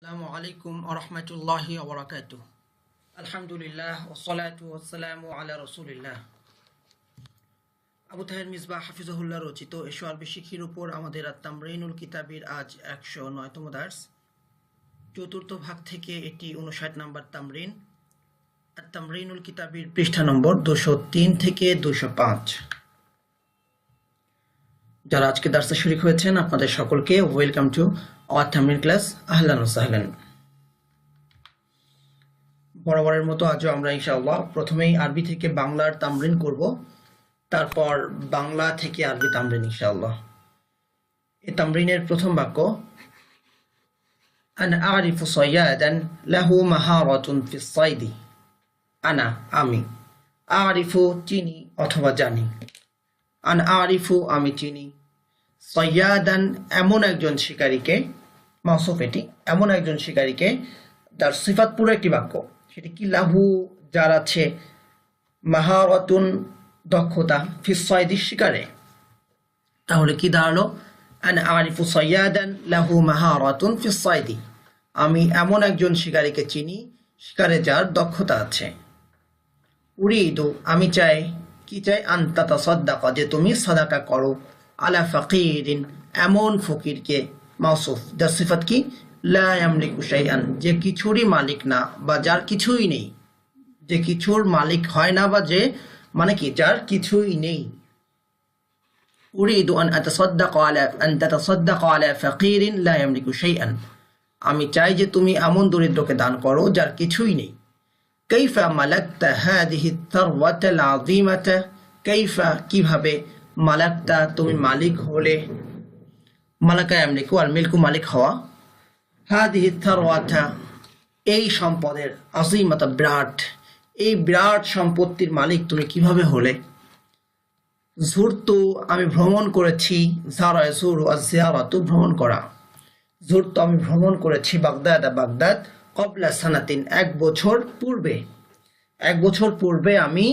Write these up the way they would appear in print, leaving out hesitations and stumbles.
আসসালামু আলাইকুম ওয়া রাহমাতুল্লাহি ওয়া বারাকাতুহু। আলহামদুলিল্লাহ ওয়াসসালাতু ওয়াসসালামু আলা রাসূলিল্লাহ। আবু তাহের মিসবাহ হাফিজাহুল্লাহ রচিত এশো আরবি শিক্ষার উপর আমাদের আত-তামরিনুল কিতাবের আজ 109তম দার্স। চতুর্থ ভাগ থেকে এটি 59 নম্বর তামরিন। আত-তামরিনুল কিতাবের পৃষ্ঠা নম্বর 203 থেকে 205। যারা আজকে দার্সে শরীক হয়েছেন আপনাদের সকলকে ওয়েলকাম টু আওয়ার তামরিন ক্লাস। আহলান ওয়া সাহলান। বরাবরের মতো আজও আমরা ইনশাআল্লাহ প্রথমেই আরবি থেকে বাংলার তামরিন করব, তারপর বাংলা থেকে আরবি তামরিন ইনশাআল্লাহ। এই তামরিনের প্রথম বাক্য আনা আরিফু সাইয়াদান লাহু মাহারাতুন ফিস সাইদি। আনা আমি, আরিফু চিনি অথবা জানি, আনা আরিফু আমি চিনি, সাইয়াদান এমন একজন শিকারীকে, মাউসুফ এটি এমন একজন শিকারীকে, তার সিফাত পুরো একটি বাক্য, সেটি কি লাহু যার আছে, মাহারাতুন দক্ষতা, ফিস সাইদি শিকারে। তাহলে কি দাঁড়ালো? আনা আরিফু সাইয়াদান লাহু মাহারাতুন ফিস সাইদি, আমি এমন একজন শিকারীকে চিনি শিকারে যার দক্ষতা আছে। উরিদু আমি চাই, কি চাই? আনতা তাসাদ্দাকা যে তুমি সাদাকা করো, আলা ফাকিরিন এমন ফকিরকে, মাউসুফ যার সিফাত কি লা ইয়ামলিকু শাইআন যে কিছুরই মালিক না বা যার কিছুই নেই, যে কিছুর মালিক হয় না বা যে মানে কি যার কিছুই নেই। উরিদু আন তাতাসাদ্দাকা আলা ফাকিরিন লা ইয়ামলিকু শাইআন আমি চাই যে তুমি এমন দরিদ্রকে দান করো যার কিছুই নেই। কাইফা মালাকতা হাদিহি থারওয়াতাল আযীমাতা, কাইফা কিভাবে, মালাকতা তুমি মালিক হলে, মালাকা ইয়ামলিকু আল মিলকু মালিক হওয়া, হাদিহি থারওয়াতা এই সম্পদের, আযীমাতা বিরাট, এই বিরাট সম্পত্তির মালিক তুমি কিভাবে হলে। যুরতু আমি ভ্রমণ করেছি, যারা যুরু আয-জিয়ারাতু ভ্রমণ করা, যুরতু আমি ভ্রমণ করেছি বাগদাদ বাগদাদ, ক্বাবলা সানাতিন এক বছর পূর্বে, এক বছর পূর্বে আমি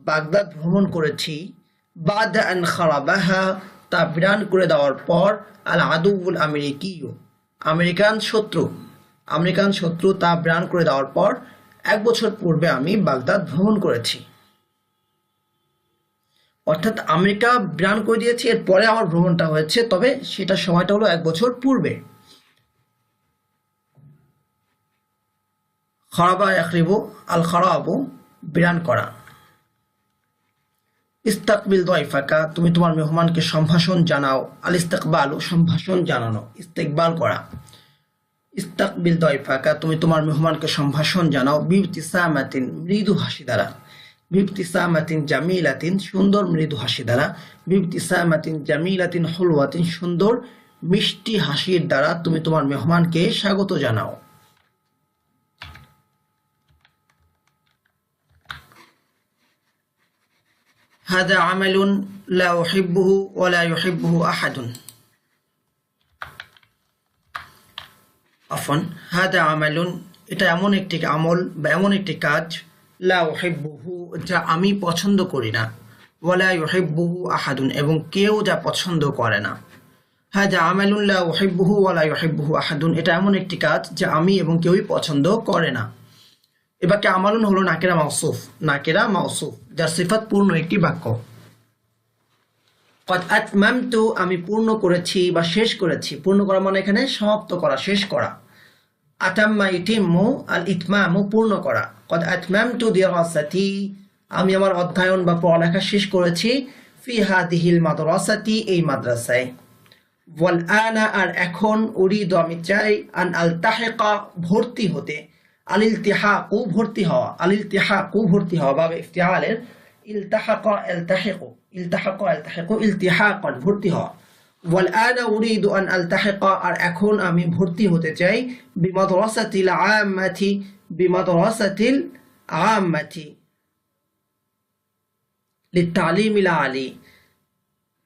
বাগদাদ ভ্রমণ করেছি। বাদা আন খারাবাহা তা বিরান করে দেওয়ার পর, আল আদুউল আমেরিকিয়ু আমেরিকান শত্রু, আমেরিকান শত্রু তা বিরান করে দেওয়ার পর এক বছর পূর্বে আমি বাগদাদ ভ্রমণ করেছি। অর্থাৎ আমেরিকা বিরান করে দিয়েছে, এরপরে আমার ভ্রমণটা হয়েছে, তবে সেটা সময়টা হলো এক বছর পূর্বে। খারাবা ইয়াখরিবু আল খারাবু বিরান করা। ইস্তাকবিল দাইফাকা তুমি তোমার মেহমানকে সম্ভাষণ জানাও, আল ইস্তিকবালু সম্ভাষণ জানানো, ইস্তেকবাল করা। ইস্তাকবিল দাইফাকা তুমি তোমার মেহমানকে সম্ভাষণ জানাও, বিবতিসামাতিন মৃদু হাসি দ্বারা, বিবতিসামাতিন জামিলাতিন সুন্দর মৃদু হাসি দ্বারা, বিবতিসামাতিন জামিলাতিন হুলওয়াতিন সুন্দর মিষ্টি হাসির দ্বারা তুমি তোমার মেহমানকে স্বাগত জানাও। হাদা আমালুন লা উহিব্বুহু ওয়া লা ইউহিব্বুহু আহাদুন। আফওয়ান, হাদা আমালুন এটা এমন একটি আমল বা এমন একটি কাজ, লা উহিব্বুহু যা আমি পছন্দ করি না, ওয়া লা ইউহিব্বুহু আহাদুন এবং কেউ যা পছন্দ করে না। হাদা আমালুন লা উহিব্বুহু ওয়া লা ইউহিব্বুহু আহাদুন এটা এমন একটি কাজ যা আমি এবং কেউই পছন্দ করে না। এবার কি আমালুন হলো নাকেরা মাউসুফ, নাকেরা মাউসুফ যার সিফাত পূর্ণ একটি বাক্য। কদ আতমামতু আমি পূর্ণ করেছি বা শেষ করেছি, পূর্ণ করা মানে এখানে সমাপ্ত করা, শেষ করা। আতাম্মা ইতিম্মু আল ইতমামু পূর্ণ করা। কদ আতমামতু দিরাসাতি আমি আমার অধ্যয়ন বা পড়ালেখা শেষ করেছি, ফি হাদিহিল মাদ্রাসাতি এই মাদ্রাসায়। ওয়াল আনা আর এখন, উরিদু আমি চাই, আন আলতাহিকা ভর্তি হতে, আল ইলতিহাকু ভর্তি হওয়া, আল ইলতিহাকু ভর্তি হওয়া বাবে ইফতিআলের ইলতাহাকা ইলতাহিকু, ইলতাহাকা ইলতাহিকু ইলতিহাকান ভর্তি হওয়া। ওয়াল আনা উরিদু আন আলতাহিকা আর এখন আমি ভর্তি হতে চাই, বিমাদ্রাসাতিল আম্মাতি, বিমাদ্রাসাতিল আম্মাতি লিতালিমিল আলি।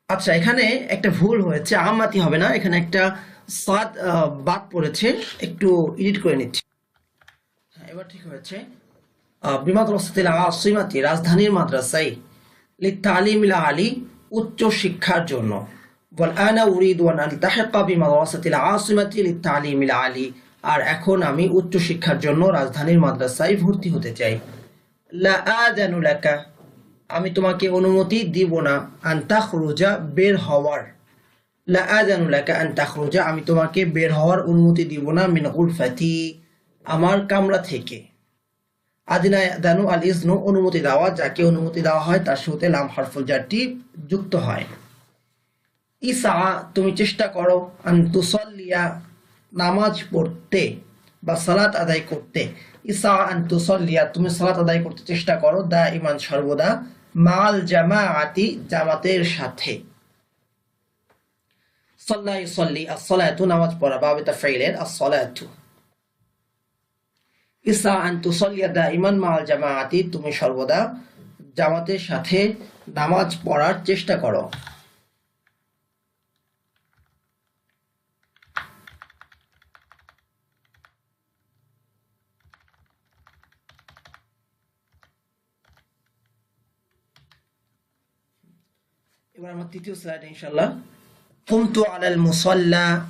আচ্ছা, এখানে একটা ভুল হয়েছে, আম্মাতি হবে না, এখানে একটা সাদ বাদ পড়েছে, একটু এডিট করে নিচ্ছি। এবার ঠিক হয়েছে। বিমাদ্রাসাতিল আসিমাতি রাজধানীর মাদ্রাসায়, লিতালিমিল আলি উচ্চ শিক্ষার জন্য। ওয়াল আনা উরিদু আন আলতাহিকা বিমাদ্রাসাতিল আসিমাতি লিতালিমিল আলি আর এখন আমি উচ্চ শিক্ষার জন্য রাজধানীর মাদ্রাসায় ভর্তি হতে চাই। লা আযানু লাকা, আমি তোমাকে অনুমতি দিব না, আন তাখরুজা, বের হওয়ার। লা আযানু লাকা আন তাখরুজা, আমি তোমাকে বের হওয়ার অনুমতি দিব না, মিন গুরফাতি, আমার কামরা থেকে। আদিনা ইয়াদানু আল ইজনু, অনুমতি দেওয়া, যাকে অনুমতি দেওয়া হয় তার সাথে লাম হারফুল জারটি যুক্ত হয়। ইসা, তুমি চেষ্টা করো, আন তুসাল্লিয়া, নামাজ পড়তে বা সালাত আদায় করতে। ইসা আন তুসাল্লিয়া, তুমি সালাত আদায় করতে চেষ্টা করো, দা ইমান, সর্বদা, মাল জামাআতি, জামাতের সাথে। সাল্লা ইউসাল্লি, আস-সালাতু, নামাজ পড়া, বাবে তাফঈলের আস-সালাতু। ইসা আন তুসাল্লিয়া দাইমান মাল জামাআতি, তুমি সর্বদা জামাতের সাথে নামাজ পড়ার চেষ্টা করো। এবার আমার তৃতীয় স্লাইড ইনশাআল্লাহ। কুমতু আলাল মুসাল্লা,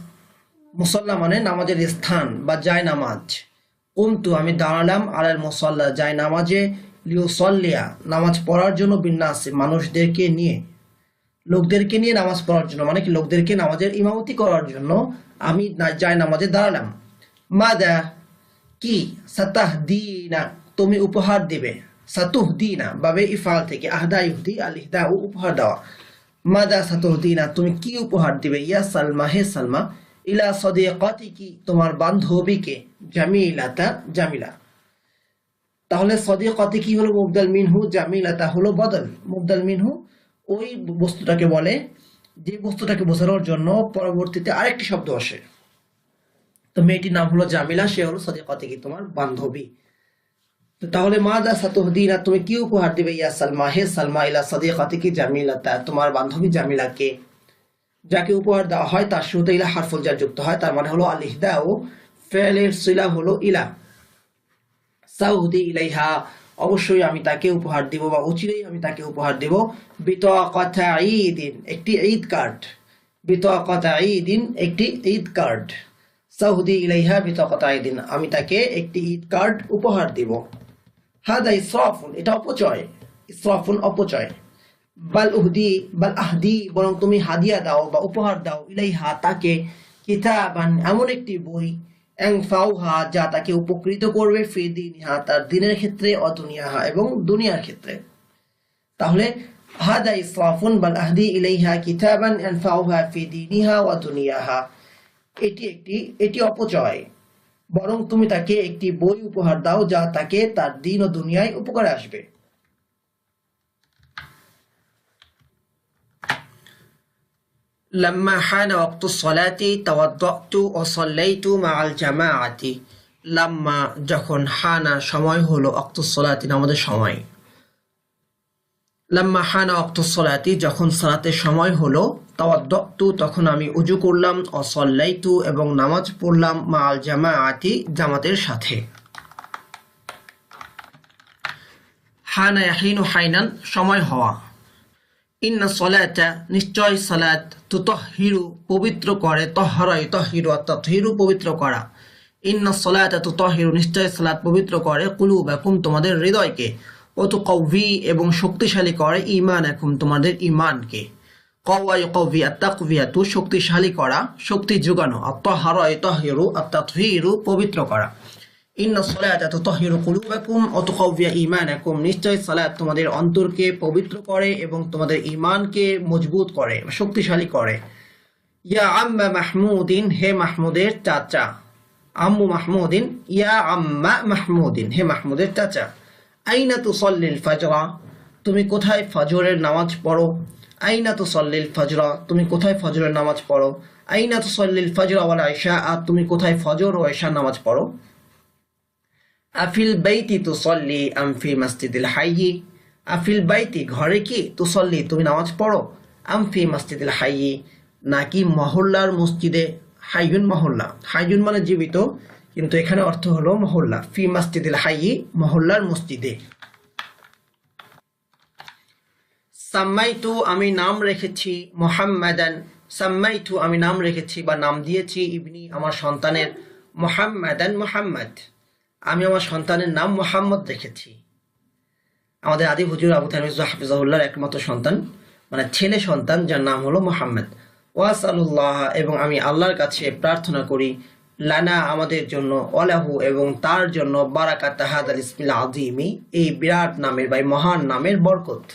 মুসাল্লা মানে নামাজের স্থান বা জায় নামাজ। কুমতু, আমি দাঁড়ালাম, আলাল মুসাল্লা, জায় নামাজে, লিউসাল্লিয়া, নামাজ পড়ার জন্য, বিন্নাস, মানুষদেরকে নিয়ে, লোকদেরকে নিয়ে নামাজ পড়ার জন্য, মানে কি লোকদেরকে নামাজের ইমামতি করার জন্য আমি জায় নামাজে দাঁড়ালাম। মাদা, কি, সাতাহদিনা, তুমি উপহার দিবে, সাতুহদিনা, বাবে ইফাল থেকে, আহদা ইহুদি, আল ইহদাউ, উপহার দেওয়া। মাদা সাতুহদিনা, তুমি কি উপহার দিবে, ইয়া সালমা, হে সালমা, ইলা সাদিকাতিকি, তোমার বান্ধবীকে, জামিলাতা, জামিলা। তাহলে সাদিকাতিকি হলো মুবদাল মিনহু, জামিলাতা হলো বদল। মুবদাল মিনহু ওই বস্তুটাকে বলে যে বস্তুটাকে বোঝানোর জন্য পরবর্তীতে আরেকটি শব্দ আসে। তো মেয়েটির নাম হলো জামিলা, সে হলো সাদিকাতিকি, তোমার বান্ধবী। তাহলে মাদা সাতুহদিনা, তুমি কি উপহার দিবে, ইয়া সালমা, হে সালমা, ইলা সাদিকাতিকি জামিলাতা, তোমার বান্ধবী জামিলাকে। যাকে উপহার দেওয়া হয় তার শুরুতে ইলা হারফুল জার যুক্ত হয়, তার মানে হলো আল ইহদাউ, ফেলের সিলা হলো ইলা। সাউদি ইলাইহা, অবশ্যই আমি তাকে উপহার দিব বা অচিরেই আমি তাকে উপহার দেব। বিতাকাতা ঈদিন, একটি ঈদ কার্ড। বিতাকাতা ঈদিন, একটি ঈদ কার্ড। সাউদি ইলাইহা বিতাকাতা ঈদিন, আমি তাকে একটি ঈদ কার্ড উপহার দিব। হাদা ইসরাফুন, এটা অপচয়। ইসরাফুন, অপচয়। বাল উহদি, বাল আহদি, বরং তুমি হাদিয়া দাও বা উপহার দাও, ইলাইহা, তাকে, কিতাবান, এমন একটি বই, এনফাউহা, যা তাকে উপকৃত করবে, ফি দীনিহা, তার দিনের ক্ষেত্রে, অদুনিয়াহা, এবং দুনিয়ার ক্ষেত্রে। তাহলে হাদা ইসরাফুন, বাল আহদি ইলাইহা কিতাবান এনফাউহা ফি দীনিহা ওয়া দুনিয়াহা, এটি অপচয়, বরং তুমি তাকে একটি বই উপহার দাও যা তাকে তার দিন ও দুনিয়ায় উপকারে আসবে। লাম্মা হানা ওয়াক্তুস সালাতি তাওয়াদ্দাতু ওয়া সাল্লাইতু মাআল জামাআতি। লাম্মা, যখন, হানা, সময় হলো, ওয়াক্তুস সালাতি, নামাজের সময়। লাম্মা হানা ওয়াক্তুস সালাতি, যখন সালাতের সময় হলো, তাওয়াদ্দাতু, তখন আমি উযু করলাম, ওয়া সাল্লাইতু, এবং নামাজ পড়লাম, মাআল জামাআতি, জামাতের সাথে। হানা ইয়াহিনু হাইনান, সময় হওয়া। ইন্না সলাতা, নিশ্চয় সালাত, তুতাহহিরু, পবিত্র করে, তাহহারা ইউতাহহিরু, আত-তাতহীরু, পবিত্র করা। ইন্না সলাতা তুতাহহিরু, নিশ্চয় সালাত পবিত্র করে, কুলুবাকুম, তোমাদের হৃদয়কে, ওয়া তুকাউযি, এবং শক্তিশালী করে, ঈমানাকুম, তোমাদের ঈমানকে। কাওয়া ইউকাউযি, আত-তাকওয়িয়াতু, শক্তিশালী করা, শক্তি যোগানো, আত-তাহহারা ইউতাহহিরু, আত-তাতহীরু, পবিত্র করা। ইন্না সলাতা তুতাহহিরু কুলুবাকুম ওয়া তুকাউযি ঈমানাকুম, নিশ্চয় সালাত তোমাদের অন্তরকে পবিত্র করে এবং তোমাদের ঈমানকে মজবুত করে, শক্তিশালী করে। ইয়া আম্মা মাহমুদিন, হে মাহমুদের চাচা। আম্মু মাহমুদিন, ইয়া আম্মা মাহমুদিন, হে মাহমুদের চাচা। আইনা তুসাল্লিল ফাজরা, তুমি কোথায় ফজরের নামাজ পড়ো। আইনা তুসাল্লিল ফাজরা, তুমি কোথায় ফজরের নামাজ পড়ো। আইনা তুসাল্লিল ফাজরা ওয়াল ইশা, তুমি কোথায় ফজর ও ইশার নামাজ পড়ো। আফিল বাইতি তুসল্লি আম ফি মসজিদিল হাইয়ি, আফিল বাইতি, ঘরে কি, তুসল্লি, তুমি নামাজ পড়ো, আম ফি মসজিদিল হাইয়ি, নাকি মহল্লার মসজিদে। হাইয়ুন, মহল্লা, হাইয়ুন মানে জীবিত, কিন্তু এখানে অর্থ হলো মহল্লা। ফি মসজিদিল হাইয়ি, মহল্লার মসজিদে। সাম্মাইতু, আমি নাম রেখেছি, মুহাম্মাদান, সাম্মাইতু, আমি নাম রেখেছি বা নাম দিয়েছি, ইবনি, আমার সন্তানের, মুহাম্মাদান মুহাম্মদ, আমি আমার সন্তানের নাম মুহাম্মদ রেখেছি। আমাদের আদি হুজুর আবু তাহের মির্জা হাফিজাহুল্লাহর একমাত্র সন্তান, মানে ছেলে সন্তান, যার নাম হলো মুহাম্মদ। ওয়াসালুল্লাহ, এবং আমি আল্লাহর কাছে প্রার্থনা করি, লানা আমাদের জন্য, ওয়ালাহু এবং তার জন্য, বারাকাত হাদাল ইসমিল আযীমি এই বিরাট নামের বা মহান নামের বরকত।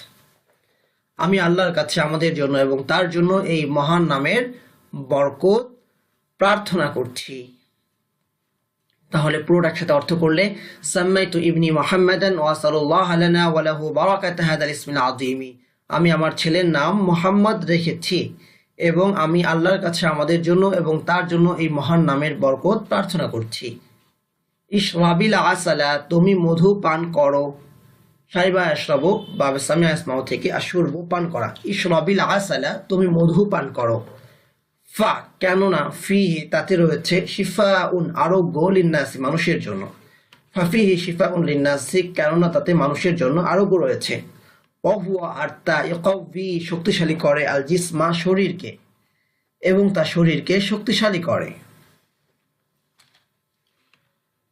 আমি আল্লাহর কাছে আমাদের জন্য এবং তার জন্য এই মহান নামের বরকত প্রার্থনা করছি। তাহলে পুরোটা একসাথে অর্থ করলে, সাম্মাইতু ইবনি মুহাম্মাদান ওয়া সাল্লাল্লাহু লানা ওয়া লাহু বারাকাত হাদাল ইসমিল আযীমি, আমি আমার ছেলের নাম মুহাম্মদ রেখেছি এবং আমি আল্লাহর কাছে আমাদের জন্য এবং তার জন্য এই মহান নামের বরকত প্রার্থনা করছি। ইশরাবিল আসালা, তুমি মধু পান করো। সাইবা আশরাবু বাবে সামিয়া ইসমাউ থেকে আশুরবু পান করা। ইশরাবিল আসালা, তুমি মধু পান করো। ফা, কেননা, ফিহি তাতে রয়েছে, শিফাউন আরোগ্য, লিন্নাসি মানুষের জন্য। ফাফিহি শিফাউন লিন্নাসি, কেননা তাতে মানুষের জন্য আরোগ্য রয়েছে। ওহুয়া, আর তা, ইকাউবি শক্তিশালী করে, আল জিসমা শরীরকে, এবং তা শরীরকে শক্তিশালী করে।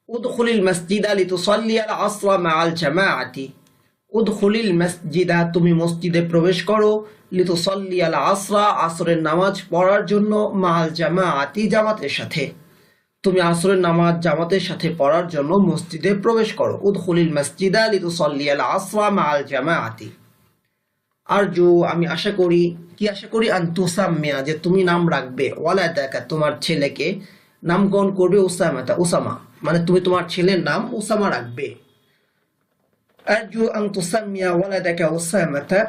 উদখুলিল মাসজিদা লিতুসাল্লি আল আসরা মাআল জামাআতি, উদখুলিল মাসজিদা তুমি মসজিদে প্রবেশ করো, লিতুসাল্লি আল আসরা আসরের নামাজ পড়ার জন্য, মাআল জামাআতি জামাতের সাথে, তুমি আসরের নামাজ জামাতের সাথে পড়ার জন্য মসজিদে প্রবেশ করো। উদখুলিল মাসজিদা লিতুসাল্লি আল আসরা মাআল জামাআতি। আরজু, আমি আশা করি, কি আশা করি, আন তুসাম্মিয়া যে তুমি নাম রাখবে, ওয়ালাদাকা তোমার ছেলেকে নামকরণ করবে, উসামাতা উসামা, মানে তুমি তোমার ছেলের নাম উসামা রাখবে। আরজু আন তুসাম্মিয়া ওয়ালাদাকা উসামাতা,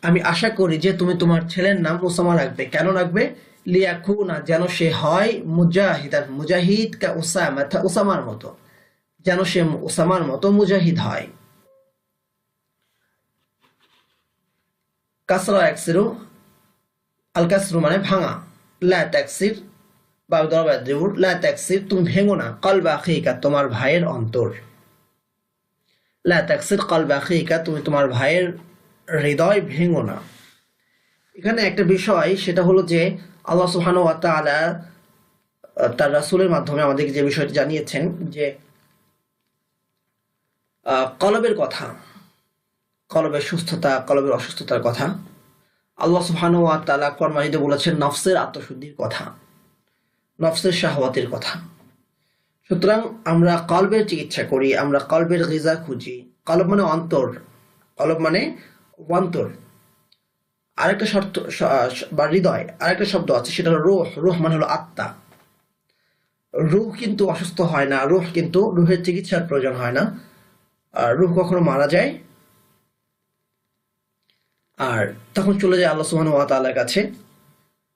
আমি আশা করি যে তুমি তোমার ছেলের নাম উসামা রাখবে। কেন রাখবে? লিয়াকুনা, যেন সে হয়, মুজাহিদান মুজাহিদ, কা উসামাতা উসামার মতো, যেন সে উসামার মতো মুজাহিদ হয়। কাসরা ইয়াকসিরু, আল কাসরু মানে ভাঙা, লা তাকসির বা দরবার লা তাকসির তুমি ভেঙো না, কলবা আখিকা তোমার ভাইয়ের অন্তর। লা তাকসির কলবা আখিকা তুমি তোমার ভাইয়ের হৃদয় ভেঙো না। এখানে একটা বিষয়, সেটা হলো যে আল্লাহ সুবহানাহু ওয়া তাআলা তার রাসূলের মাধ্যমে আমাদেরকে যে বিষয়টি জানিয়েছেন, যে কলবের কথা, কলবের সুস্থতা, কলবের অসুস্থতার কথা আল্লাহ সুবহানাহু ওয়া তাআলা কোরআন মাজিদে বলেছেন, নফসের আত্মশুদ্ধির কথা, নফসের শাহওয়াতের কথা। সুতরাং আমরা কলবের চিকিৎসা করি, আমরা কলবের গিজা খুঁজি। কলব মানে অন্তর, কলব মানে অন্তর। আরেকটা শর্ত বা হৃদয়, আরেকটা শব্দ আছে, সেটা হলো রূহ। রূহ মানে হলো আত্মা। রূহ কিন্তু অসুস্থ হয় না, রূহ কিন্তু, রূহের চিকিৎসার প্রয়োজন হয় না। আর রূহ কখনো মারা যায় আর তখন চলে যায় আল্লাহ সুবহানাহু ওয়া তাআলার কাছে।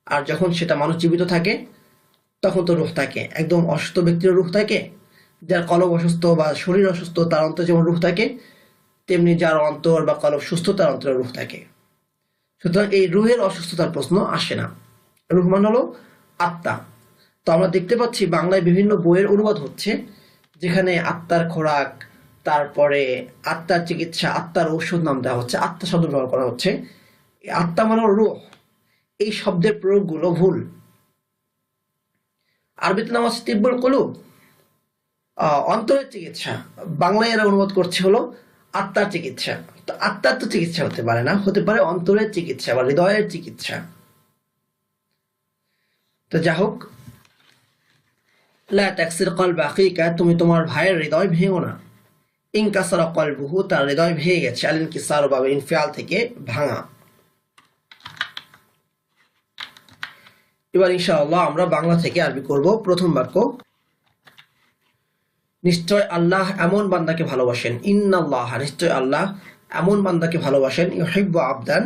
আর যখন সেটা মানুষ জীবিত থাকে তখন তো রূহ থাকে। একদম অসুস্থ ব্যক্তির রূহ থাকে, যার কলব অসুস্থ বা শরীর অসুস্থ তার অন্তরে যেমন রূহ থাকে, তেমনি যার অন্তর বা কলব সুস্থ তার অন্তরে রূহ থাকে। সুতরাং এই রূহের অসুস্থতার প্রশ্ন আসে না। রূহ মানে হলো আত্মা। তো আমরা দেখতে পাচ্ছি বাংলায় বিভিন্ন বইয়ের অনুবাদ হচ্ছে, যেখানে আত্মার খোরাক, তারপরে আত্মার চিকিৎসা, আত্মার ঔষধ নাম দেওয়া হচ্ছে, আত্মা শব্দ ব্যবহার করা হচ্ছে। আত্মা মানে রূহ, এই শব্দের প্রয়োগগুলো ভুল। আরবিতে নাম আছে তিব্বুল কুলুব, অন্তরের চিকিৎসা। বাংলায় এরা অনুবাদ করছে হলো আত্মার চিকিৎসা। তো আত্মার তো চিকিৎসা হতে পারে না, হতে পারে অন্তরের চিকিৎসা বা হৃদয়ের চিকিৎসা। তো যা হোক, লা তাকসির কলবা আখিকা তুমি তোমার ভাইয়ের হৃদয় ভেঙো না। ইনকাসারা কলবুহু তার হৃদয় ভেঙে গেছে, আল ইনকিসার বা ইনফিয়াল থেকে ভাঙা। এবার ইনশাআল্লাহ আমরা বাংলা থেকে আরবি করব। প্রথম বাক্য, নিশ্চয় আল্লাহ এমন বান্দাকে ভালোবাসেন। ইন্নাল্লাহ, নিশ্চয় আল্লাহ এমন বান্দাকে ভালোবাসেন, ইউহিব্বু আবদান,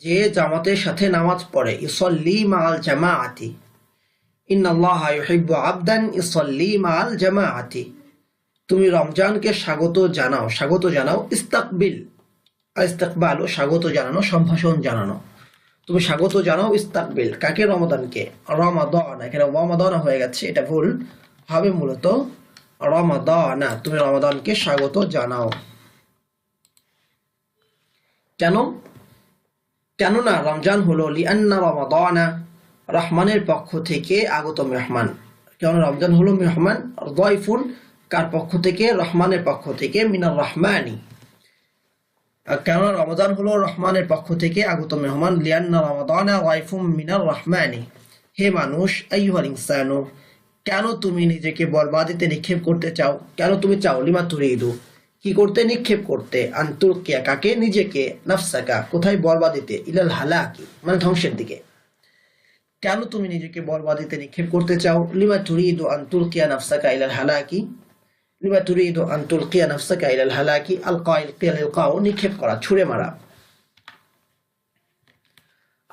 যে জামাতের সাথে নামাজ পড়ে। ইউসাল্লি মাআল জামাআতি, ইন্নাল্লাহ ইউহিব্বু আবদান ইউসাল্লি মাআল জামাআতি। তুমি রমজানকে স্বাগত জানাও, স্বাগত জানাও। ইস্তাকবিল, ইস্তেকবাল ও স্বাগত জানানো, সম্ভাষণ জানানো। তুমি স্বাগত জানাও ইস্তাকবিল, কাকে? রমাদানকে। রমাদান, এখানে ওয়ামাদানা হয়ে গেছে, এটা ভুল হবে, মূলত রমাদানা, তুমি রমাদানকে স্বাগত জানাও। কেন? কেননা রমজান হলো লিআন্না রমাদানা, রহমানের পক্ষ থেকে আগত মেহমান। কেন রমজান হলো মেহমান, দাইফুন কার পক্ষ থেকে? রহমানের পক্ষ থেকে, মিনার রহমানি। কেন রমজান হলো রহমানের পক্ষ থেকে আগত মেহমান, লিয়ান্না রমাদানা দাইফুম মিনার রহমানি। হে মানুষ, আইয়ুহাল ইনসানু, কেন তুমি নিজেকে বরবাদিতে নিক্ষেপ করতে চাও? কেন তুমি চাও? লিমা তুরিদু, কি করতে? নিক্ষেপ করতে। আনতুলকিয়া, কাকে? নিজেকে। নাফসাকা, কোথায়? বরবাদিতে। ইলাল হালাকি, মানে ধ্বংসের দিকে। কেন তুমি নিজেকে বরবাদিতে নিক্ষেপ করতে চাও? লিমা তুরিদু আনতুলকিয়া নাফসাকা ইলাল হালাকি, লিমা তুরিদু আনতুলকিয়া নাফসাকা ইলাল হালাকি। আলকা, ইলকিয়া, ইলকাও, নিক্ষেপ করা, ছুঁড়ে মারা।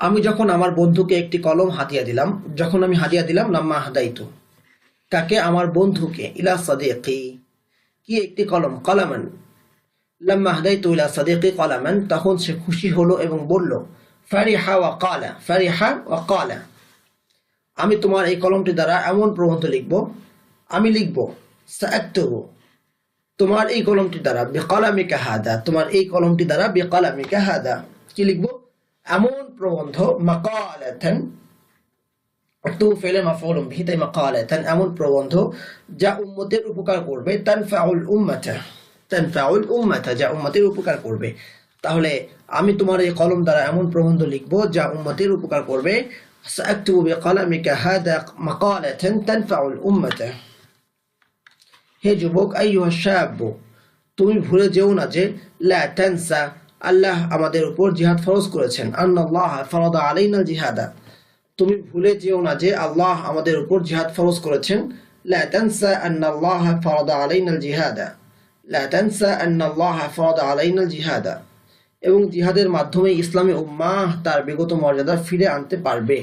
আমি যখন আমার বন্ধুকে একটি কলম হাদিয়া দিলাম, যখন আমি হাদিয়া দিলাম, লাম্মা হাদাইতু, কাকে? আমার বন্ধুকে। ইলা সাদিকি, কি? একটি কলম। কলামান, লাম্মা হাদাইতু ইলা সাদিকি কলামান, তখন সে খুশি হলো এবং বলল, ফারিহা ওয়া কালা, ফারিহা ওয়া কালা, আমি তোমার এই কলমটি দ্বারা এমন প্রবন্ধ লিখব, আমি লিখব। সাআকতুবু, তোমার এই কলমটি দ্বারা, বিকালামিকা হাদা, তোমার এই কলমটি দ্বারা, বিকালামিকা হাদা, কি লিখব? এমন প্রবন্ধ। মাকালাতান, তো ফেলে মাফউলুম বিহি, তাই মাকালাতান, এমন প্রবন্ধ, যা উম্মতের উপকার করবে। তানফাউল উম্মাতা, তানফাউল উম্মাতা, যা উম্মতের উপকার করবে। তাহলে আমি তোমার এই কলম দ্বারা এমন প্রবন্ধ লিখব যা উম্মতের উপকার করবে। সাআকতুবু বিকালামিকা হাদা মাকালাতান তানফাউল উম্মাতা। হে যুবক, আইয়ুহা শাবু, তুমি ভুলে যেও না যে, লা তানসা, আল্লাহ আমাদের উপর জিহাদ ফরজ করেছেন। আন্নাল্লাহ ফারাদা আলাইনাল জিহাদা, তুমি ভুলে যেও না যে আল্লাহ আমাদের উপর জিহাদ ফরজ করেছেন। লা তানসা আন্নাল্লাহ ফারাদা আলাইনাল জিহাদা, লা তানসা আন্নাল্লাহ ফারাদা আলাইনাল জিহাদা, এবং জিহাদের মাধ্যমে ইসলামী উম্মাহ তার বিগত মর্যাদা ফিরে আনতে পারবে।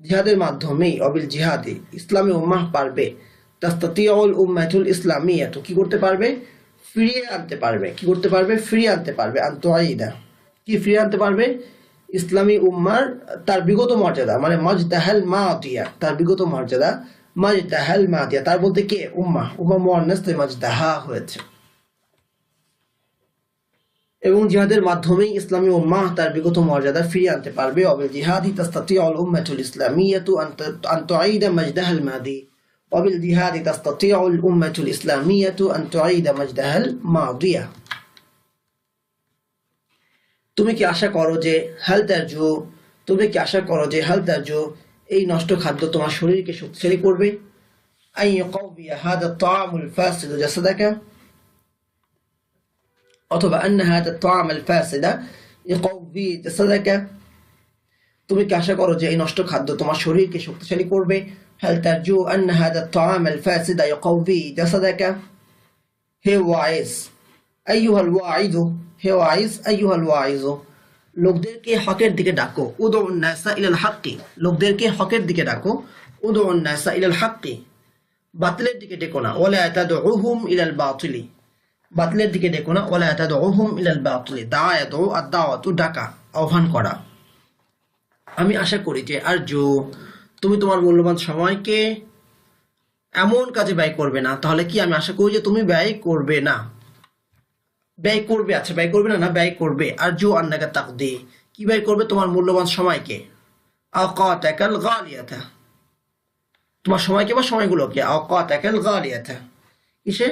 জিহাদের মাধ্যমেই, অবিল জিহাদে, ইসলামী উম্মাহ পারবে। তাস্তাতিউল উম্মাতুল ইসলামিয়াতু, কি করতে পারবে? ফিরিয়ে আনতে পারবে। কি করতে পারবে? ফিরিয়ে আনতে পারবে। আনতুআইদা, কি ফিরিয়ে আনতে পারবে? ইসলামী উম্মার তার বিগত মর্যাদা, মানে মাজদাহাল মাদিয়া, তার বিগত মর্যাদা। মাজদাহাল মাদিয়া, তার বলতে কে? উম্মাহ, উম্মাহ মুআন্নাস, তাই মাজদাহা হয়েছে। এবং জিহাদের মাধ্যমেই ইসলামী উম্মাহ তার বিগত মর্যাদা ফিরিয়ে আনতে পারবে। অবিল জিহাদি তাস্তাতিউল উম্মাতুল ইসলামিয়াতু আন তুঈদা মাজদাহাল মাদি, অবিল জিহাদি তাস্তাতিউল উম্মাতুল ইসলামিয়াতু আন তুঈদা মাজদাহাল মাদিয়া। তুমি কি আশা করো যে, হাল তারজু, তুমি কি আশা করো যে, হাল তারজু, এই নষ্ট খাদ্য তোমার শরীরকে শক্তিশালী করবে। আন ইয়াকাউবিয়া হাদা তাআমুল ফাসিদু জাসাদাকা, অথবা আন্না হাদা তাআমাল ফাসিদা ইয়াকাউবি জাসাদাকা, তুমি কি আশা করো যে এই নষ্ট খাদ্য তোমার শরীরকে শক্তিশালী করবে। হাল তারজু আন্না হাদা তাআমাল ফাসিদা ইয়াকাউবি জাসাদাকা। হে ওয়াইজ, আইয়ুহাল ওয়াইদু, হে ওয়াইজ, আইয়ুহাল ওয়াইজু, লোকদেরকে হকের দিকে ডাকো। উদউন নাসা ইলাল হাক্কি, লোকদেরকে হকের দিকে ডাকো। উদউন নাসা ইলাল হাক্কি, বাতিলের দিকে ডেকো না। ওয়ালা তাদউহুম ইলাল বাতিলি, বাতিলের দিকে ডেকো না। ওয়ালা তাদউহুম ইলাল বাতিলি, দায়াতু আদ-দাওয়াতু, ডাকা, আহ্বান করা। আমি আশা করি যে, আরজু, তুমি তোমার মূল্যবান সময়কে এমন কাজে ব্যয় করবে না। তাহলে কি? আমি আশা করি যে তুমি ব্যয় করবে না, ব্যয় করবে। আচ্ছা, ব্যয় করবে না, না ব্যয় করবে। আরজু আন্নাকা তাকদি, কি ব্যয় করবে? তোমার মূল্যবান সময়কে। আওকাতাকাল গালিয়াতা, তোমার সময়কে বা সময়গুলোকে। আওকাতাকাল গালিয়াতা, কিসে?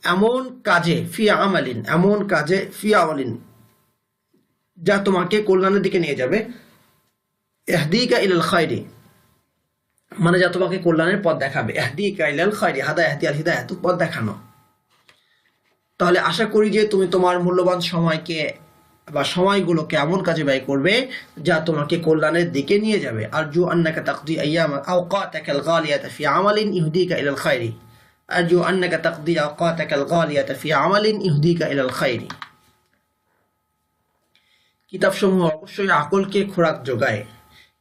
এমন কাজে, ফি আমালিন, এমন কাজে, ফি আমালিন, যা তোমাকে কল্যাণের দিকে নিয়ে যাবে। ইহদিকা ইলাল খায়রি, মানে যা তোমাকে কল্যাণের পথ দেখাবে। ইহদিকা ইলাল খায়রি, হাদা ইহদি আল হিদায়াতু, পথ দেখানো। তাহলে আশা করি যে তুমি তোমার মূল্যবান সময়কে বা সময়গুলোকে এমন কাজে ব্যয় করবে যা তোমাকে কল্যাণের দিকে নিয়ে যাবে। আরজু আন্নাকা তাকদি আইয়ামা আওকাতাকাল গালিয়াতা ফি আমালিন ইহদিকা ইলাল খায়রি, আরজু আন্নাকা তাকদি আওকাতাকাল গালিয়াতা ফি আমালিন ইহদিকা ইলাল খায়রি। কিতাবসমূহ অবশ্যই আকলকে খোরাক যোগায়।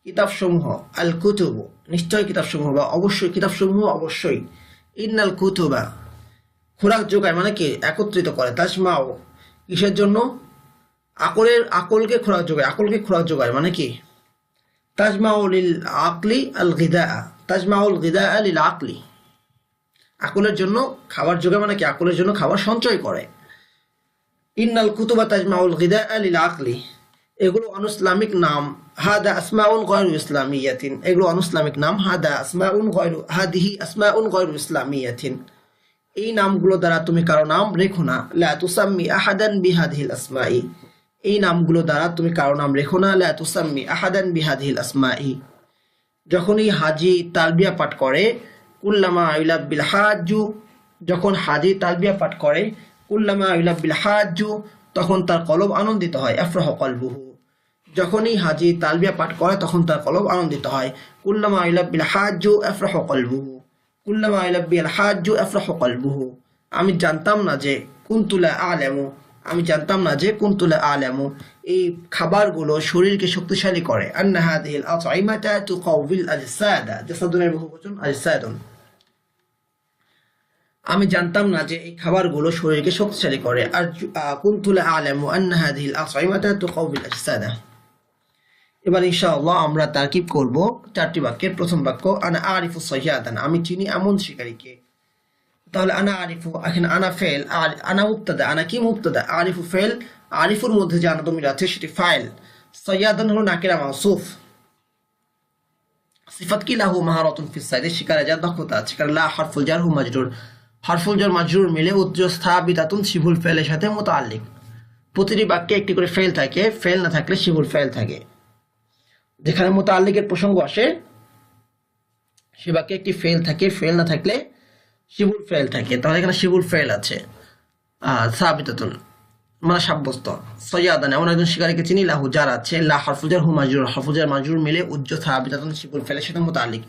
কিতাবসমূহ, আল কুতুবু, নিশ্চয় কিতাবসমূহ, বা অবশ্যই কিতাবসমূহ, অবশ্যই। ইন্নাল কুতুবা, খোরাক যোগায় মানে কি? একত্রিত করে। তাজমাও, কিসের জন্য? আকলকে খোরাক যোগায়। আকলকে খোরাক যোগায় মানে কি? তাজমাউ লিল আকলি আল গিদা, তাজমাউল গিদা লিল আকলি, আকলের জন্য খাবার যোগায় মানে কি? আকলের জন্য খাবার সঞ্চয় করে। ইন্নাল কুতুবা তাজমাউল গিদা লিল আকলি, এগুলো অনুসলামিক নাম। হাদা আসমাউন গায়রু ইসলামিয়াতিন, এগুলো অনুসলামিক নাম। হাদা আসমাউন গায়রু, হাদিহি আসমাউন গায়রু ইসলামিয়াতিন, এই নামগুলো দ্বারা তুমি কারো নাম রেখো না। লা তুসাম্মি আহাদান বিহাদিহিল আসমাই, এই নামগুলো দ্বারা তুমি কারো নাম রেখো না। লা তুসাম্মি আহাদান বিহাদিহিল আসমাই। যখনই হাজি তালবিয়া পাঠ করে, কুল্লামা ইউলাব্বিল হাজ্জু, যখন হাজি তালবিয়া পাঠ করে, কুল্লামা ইউলাব্বিল হাজ্জু, তখন তার কলব আনন্দিত হয়। আফরাহ কলবুহু, যখনই হাজি তালবিয়া পাঠ করে তখন তার কলব আনন্দিত হয়। কুল্লামা ইউলাব্বিল হাজ্জু আফরাহ কলবুহু, কুল্লামা ইউলাব্বিল হাজ্জু আফরাহ কলবুহু। আমি জানতাম না যে কুনতুলা আলামু, আমি জানতাম না যে কুনতুলা আলামু, এই খাবারগুলো শরীরকে শক্তিশালী করে। আন্না হাদিহিল আতঈমাতা তুকাউবিল আজসাদা, জাসাদুনের বহুবচন আজসাদুন। আমি জানতাম না যে এই খাবারগুলো শরীরকে শক্তিশালী করে। আর কুনতুলা আলামু আন্না হাদিহিল আতঈমাতা তুকাউবিল আজসাদা। এবার ইনশাআল্লাহ আমরা তারকিব করব চারটি বাক্যের। প্রথম বাক্য, আনা আরিফু সাইয়াদান, আমি চিনি এমন শিকারীকে। তাহলে আনা আরিফু, এখানে আনা ফেল, আর আনা মুবতাদা। আনা কি মুবতাদা, আরিফু ফেল, আরিফুর মধ্যে যে আনা দমির আছে সেটি ফাইল। সাইয়াদান হলো নাকিরা মাউসুফ। সিফাত কি, লাহু মাহারাতুন ফিস সাইদ, শিকারে যার দক্ষতা আছে। কারণ লা হারফুল জার হু মাজরুর, হারফুল জার মাজরুর মিলে উজ্জ স্থাবিতাতুন শিবুল ফেলের সাথে মুতাআল্লিক। প্রতিটি বাক্যে একটি করে ফেল থাকে, ফেল না থাকলে শিবুল ফেল থাকে। যেখানে মুতাআল্লিকের প্রসঙ্গ আসে সে বাক্যে একটি ফেল থাকে, ফেল না থাকলে শিবুল ফেল থাকে। তাহলে এখানে শিবুল ফেল আছে, সাবিতাতুন মানে সাব্যস্ত। সৈয়াদান, এমন একজন শিকারীকে চিনি। লাহু যার আছে, লা হারফুল জার হু মাজরুর, হারফুল জার মাজরুর মিলে উজ্জ সাবিতাতুন শিবুল ফেলের সাথে মুতাআল্লিক।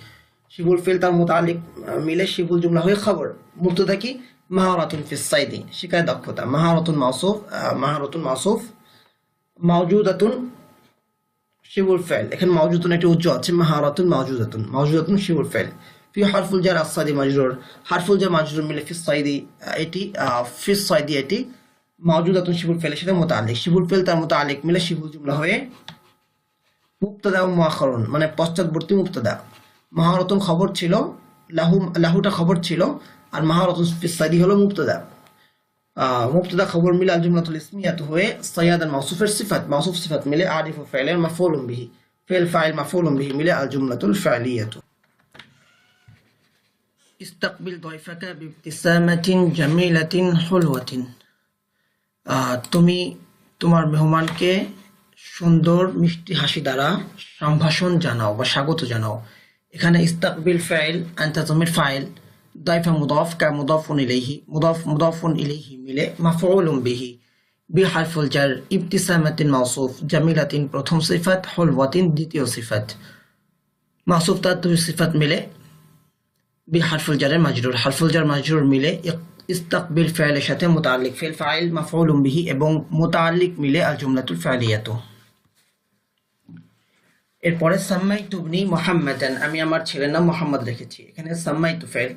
শিবুল ফেল তার মুতাআল্লিক মিলে শিবুল জুমলা হয়ে খবর। মুবতাদা কি, মাহারাতুন ফিস সাইদি, শিকারে দক্ষতা। মাহারাতুন মাউসুফ, মাহারাতুন মাউসুফ। মাওজুদাতুন শিবুল ফেল, এখানে মাওজুদাতুন একটি উজ্জ আছে। মাহারাতুন মাওজুদাতুন, মাওজুদাতুন শিবুল ফেল। ফি হারফুল জার আসসাদি মাজরুর, হারফুল জার মাজরুর মিলে ফিস সাইদি, এটি ফিস সাইদি এটি মাওজুদাতুন শিবুল ফেলের সাথে মুতাআল্লিক। শিবুল ফেল তার মুতাআল্লিক মিলে শিবুল জুমলা হয়ে মুবতাদা ও মুআখারুন মানে পশ্চাৎবর্তী মুবতাদা। মাহারাতুন খবর ছিল, লাহুটা খবর ছিল, আর মাহারাতুন ফিস সাইদি হলো মুবতাদা। মুবতাদা খবর মিলে আল জুমলাতুল ইসমিয়াত হয়ে সাইয়াদান মাউসুফের সিফাত, মাউসুফ সিফাত মিলে আরিফু ফাইলের মাফউলুম বিহি, ফেল ফাইল মাফউলুম বিহি মিলে আল জুমলাতুল ফাইলিয়াত। ইস্তাকবিল দাইফাকা বিবতিসামাতিন জামিলাতিন হুলওয়াতিন, তুমি তোমার মেহমানকে সুন্দর মিষ্টি হাসি দ্বারা সম্ভাষণ জানাও বা স্বাগত জানাও। এখানে ইস্তাকবিল ফাইল, আনতা জমির ফাইল, দাইফা মুদাফ কা মুদাফুন ইলাইহি, মুদাফুন ইলাইহি মিলে মাফউলুম বিহি। বি হারফুল জার, ইবতিসামাতিন মাউসুফ, জামিলাতিন প্রথম সিফাত, হুলওয়াতিন দ্বিতীয় সিফাত। মাউসুফ তার দুই সিফাত মিলে বি হারফুল জারের মাজরুর, হারফুল জার মাজরুর মিলে ইস্তাকবিল ফাইলের সাথে মুতাআল্লিক, ফেল ফাইল মাফউলুম বিহি এবং মুতাআল্লিক মিলে আল জুমলাতুল ফাইলিয়াতু। এরপরে সাম্মাইতু ইবনি মুহাম্মাদান, আমি আমার ছেলের নাম মুহাম্মদ রেখেছি। এখানে সাম্মাইতু ফেল,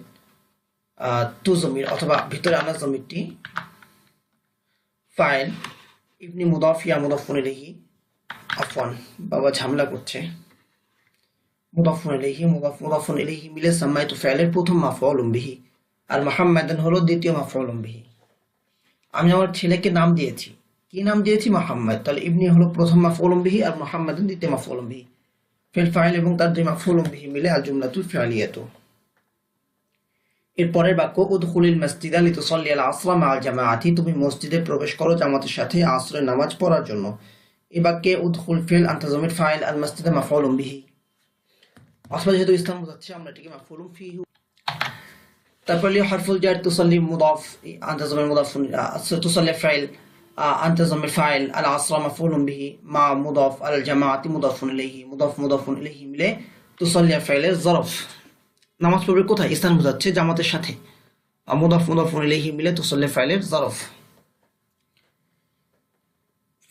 তু জমির অথবা ভিতরে আনা জমিরটি ফাইল, ইবনি মুদাফ ইয়া মুদাফুন ইলাইহি, আফওয়ান বাবা ঝামেলা করছে। মুদাফুন ইলাইহি, মুদাফুন ইলাইহি মিলে সাম্মাইতু ফাইলের প্রথম মাফউলুম বিহি, আর মুহাম্মাদান হলো দ্বিতীয় মাফউলুম বিহি। আমি আমার ছেলেকে নাম দিয়েছি, কি নাম দিয়েছি, মুহাম্মদ। তাহলে ইবনি হলো প্রথম মাফউলুম বিহি আর মুহাম্মাদান দ্বিতীয় মাফউলুম বিহি। ফেল ফাইল এবং তার দুই মাফউলুম বিহি মিলে আল জুমলাতুল ফাইলিয়াতু। এর পরের বাক্য, উদখুলিল মাসজিদা লিতুসাল্লি আল আসরা মাআল জামাআতি, তুমি মসজিদে প্রবেশ করো জামাতের সাথে আসরের নামাজ পড়ার জন্য। এই বাক্যে উদখুল ফেল, আনতা জমির ফাইল, আল মাসজিদা মাফউলুম বিহি। অথবা যেহেতু ইসলাম বোঝাচ্ছে আমরা এটিকে মাফউলুম ফিহি। তারপর লিয়া হারফুল জার, তুসাল্লি মুদাফ, আনতা জমির মুদাফুন, তুসাল্লি ফাইল, আনতা জমির ফাইল, আল আসরা মাফউলুম বিহি, মা মুদাফ, আল জামাআতি মুদাফুন ইলাইহি, মুদাফুন ইলাইহি মিলে তুসাল্লি ফাইলের যরফ। নামাজ পড়বে কোথায়, স্থান বোঝাচ্ছে জামাতের সাথে। মুদাফুন ইলাইহি মিলে তুসাল্লি ফাইলের যরফ।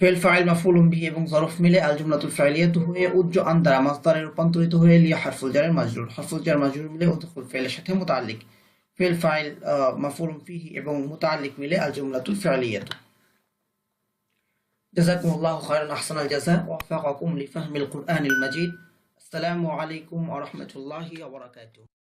ফেল ফাইল মাফউলুম বিহি এবং যরফ মিলে আল জুমলাতুল ফাইলিয়াতু হয়ে উজ্জ আন দ্বারা মাসদারে রূপান্তরিত হয়ে লিয়া হারফুল জারের মাজরুর, হারফুল জার মাজরুর মিলে উদখুল ফাইলের সাথে মুতাআল্লিক। ফেল ফাইল মাফউলুম ফিহি এবং মুতাআল্লিক মিলে আল জুমলাতুল ফাইলিয়াতু। জাযাকুমুল্লাহু খায়রান, আহসানাল জাযা ওয়া ওয়াফাকাকুম লিফাহমিল কুরআনিল মাজিদ। আসসালামু আলাইকুম ওয়া রাহমাতুল্লাহি ওয়া বারাকাতুহু।